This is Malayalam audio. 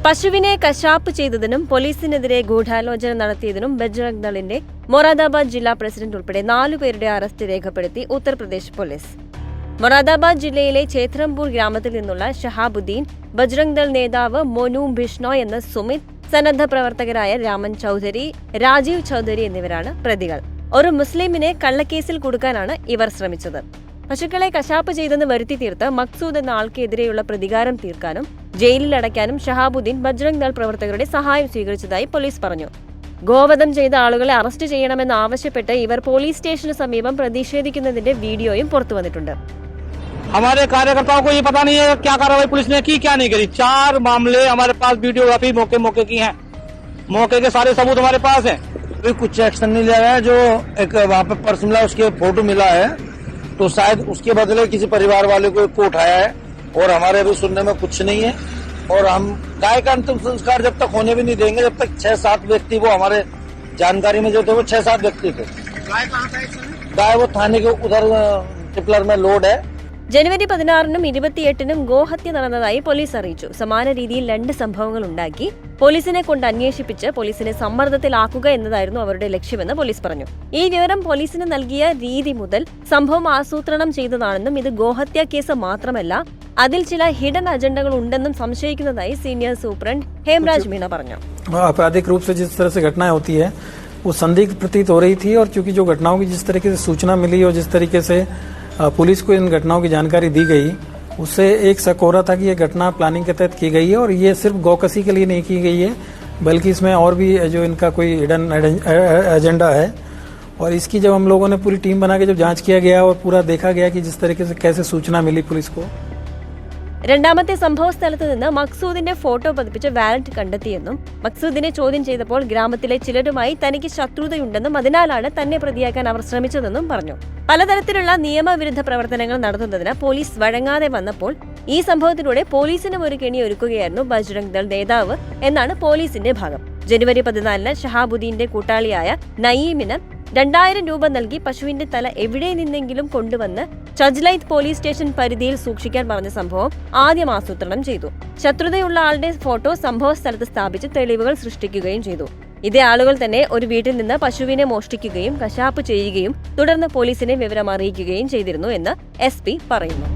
പശുവിനെ കശാപ്പ് ചെയ്തതിനും പോലീസിനെതിരെ ഗൂഢാലോചന നടത്തിയതിനും ബജ്രംഗ് ദളിന്റെ മൊറാദാബാദ് ജില്ലാ പ്രസിഡന്റ് ഉൾപ്പെടെ 4 പേരുടെ അറസ്റ്റ് രേഖപ്പെടുത്തി ഉത്തർപ്രദേശ് പോലീസ്. മൊറാദാബാദ് ജില്ലയിലെ ചേത്രംപൂർ ഗ്രാമത്തിൽ നിന്നുള്ള ഷഹാബുദ്ദീൻ, ബജ്രംഗ് ദൾ നേതാവ് മോനു ബിഷ്ണോയ് എന്ന സുമിത്, സന്നദ്ധ പ്രവർത്തകരായ രാമൻ ചൌധരി, രാജീവ് ചൌധരി എന്നിവരാണ് പ്രതികൾ. ഒരു മുസ്ലിമിനെ കള്ളക്കേസിൽ കുടുക്കാനാണ് ഇവർ ശ്രമിച്ചത്. പശുക്കളെ കശാപ്പ് ചെയ്തെന്ന് വരുത്തി തീർത്ത് മക്സൂദ് എന്ന ആൾക്കെതിരെയുള്ള പ്രതികാരം തീർക്കാനും ജയിലിൽ അടയ്ക്കാനും ഷഹാബുദ്ദീൻ ബജ്രംഗ് ദൾ പ്രവർത്തകരുടെ സഹായം സ്വീകരിച്ചതായി പോലീസ് പറഞ്ഞു. ഗോവധം ചെയ്ത ആളുകളെ അറസ്റ്റ് ചെയ്യണമെന്ന് ആവശ്യപ്പെട്ട് ഇവർ പോലീസ് സ്റ്റേഷന് സമീപം പ്രതിഷേധിക്കുന്നതിന്റെ വീഡിയോയും പുറത്തുവന്നിട്ടുണ്ട്. हमारे कार्यकर्ताओं को ये पता नहीं है क्या कार्रवाई पुलिस ने की क्या नहीं करी। 4 मामले हमारे पास वीडियोग्राफी मौके की हैं, मौके के सारे सबूत हमारे पास हैं। कुछ एक्शन नहीं लिया है। जो एक वहाँ पे पर्स मिला, उसके फोटो मिला है, तो शायद उसके बदले किसी परिवार वाले को उठाया है और हमारे अभी सुनने में कुछ नहीं है। और हम गाय का अंतिम संस्कार जब तक होने भी नहीं देंगे जब तक 6-7 व्यक्ति वो हमारे जानकारी में जो थे वो 6-7 व्यक्ति थे। गाय कहाँ था? गाय वो थाने के उधर टिपलर में लोड है। ജനുവരി 16-നും 28-നും ഗോഹത്യ നടന്നതായി പോലീസ് അറിയിച്ചു. സമാന രീതിയിൽ 2 സംഭവങ്ങൾ ഉണ്ടാക്കി പോലീസിനെ കൊണ്ട് അന്വേഷിപ്പിച്ച് പോലീസിനെ സമ്മർദ്ദത്തിലാക്കുക എന്നതായിരുന്നു അവരുടെ ലക്ഷ്യമെന്ന് പോലീസ് പറഞ്ഞു. ഈ വിവരം പോലീസിന് നൽകിയ രീതി മുതൽ സംഭവം ആസൂത്രണം ചെയ്തതാണെന്നും ഇത് ഗോഹത്യ കേസ് മാത്രമല്ല അതിൽ ചില ഹിഡൻ അജണ്ടകൾ ഉണ്ടെന്നും സംശയിക്കുന്നതായി സീനിയർ സൂപ്രണ്ട് हेमराज मीणा പറഞ്ഞു. आपराधिक रूप से जिस तरह से घटनाएं होती है वो संदिग्ध प्रतीत हो रही थी और चूंकि जो घटनाओं की जिस तरीके से सूचना मिली और जिस तरीके से पुलिस को इन घटनाओं की जानकारी दी गई उससे एक शक हो रहा था कि ये घटना प्लानिंग के तहत की गई है और ये सिर्फ गौकसी के लिए नहीं की गई है बल्कि इसमें और भी जो इनका कोई हिडन एजेंडा है। और इसकी जब हम लोगों ने पूरी टीम बना के जब जांच किया गया और पूरा देखा गया कि जिस तरीके से कैसे सूचना मिली पुलिस को। രണ്ടാമത്തെ സംഭവ സ്ഥലത്ത് നിന്ന് മക്സൂദിന്റെ ഫോട്ടോ പതിപ്പിച്ച വാലറ്റ് കണ്ടെത്തിയെന്നും മക്സൂദിനെ ചോദ്യം ചെയ്തപ്പോൾ ഗ്രാമത്തിലെ ചിലരുമായി തനിക്ക് ശത്രുതയുണ്ടെന്നും അതിനാലാണ് തന്നെ പ്രതിയാക്കാൻ അവർ ശ്രമിച്ചതെന്നും പറഞ്ഞു. പലതരത്തിലുള്ള നിയമവിരുദ്ധ പ്രവർത്തനങ്ങൾ നടത്തുന്നതിന് പോലീസ് വഴങ്ങാതെ വന്നപ്പോൾ ഈ സംഭവത്തിലൂടെ പോലീസിനും ഒരു കെണി ഒരുക്കുകയായിരുന്നു ബജ്രംഗ് ദൾ നേതാവ് എന്നാണ് പോലീസിന്റെ ഭാഗം. ജനുവരി 14-ന് ഷഹാബുദ്ദീന്റെ കൂട്ടാളിയായ നയീമിന് 2000 രൂപ നൽകി പശുവിന്റെ തല എവിടെ നിന്നെങ്കിലും കൊണ്ടുവന്ന് ചജ്ലൈത്ത് പോലീസ് സ്റ്റേഷൻ പരിധിയിൽ സൂക്ഷിക്കാൻ പറഞ്ഞ സംഭവം ആദ്യം ആസൂത്രണം ചെയ്തു. ശത്രുതയുള്ള ആളുടെ ഫോട്ടോ സംഭവ സ്ഥലത്ത് സ്ഥാപിച്ച് തെളിവുകൾ സൃഷ്ടിക്കുകയും ചെയ്തു. ഇതേ ആളുകൾ തന്നെ ഒരു വീട്ടിൽ നിന്ന് പശുവിനെ മോഷ്ടിക്കുകയും കശാപ്പ് ചെയ്യുകയും തുടർന്ന് പോലീസിനെ വിവരം അറിയിക്കുകയും ചെയ്തിരുന്നു എന്ന് SP പറയുന്നു.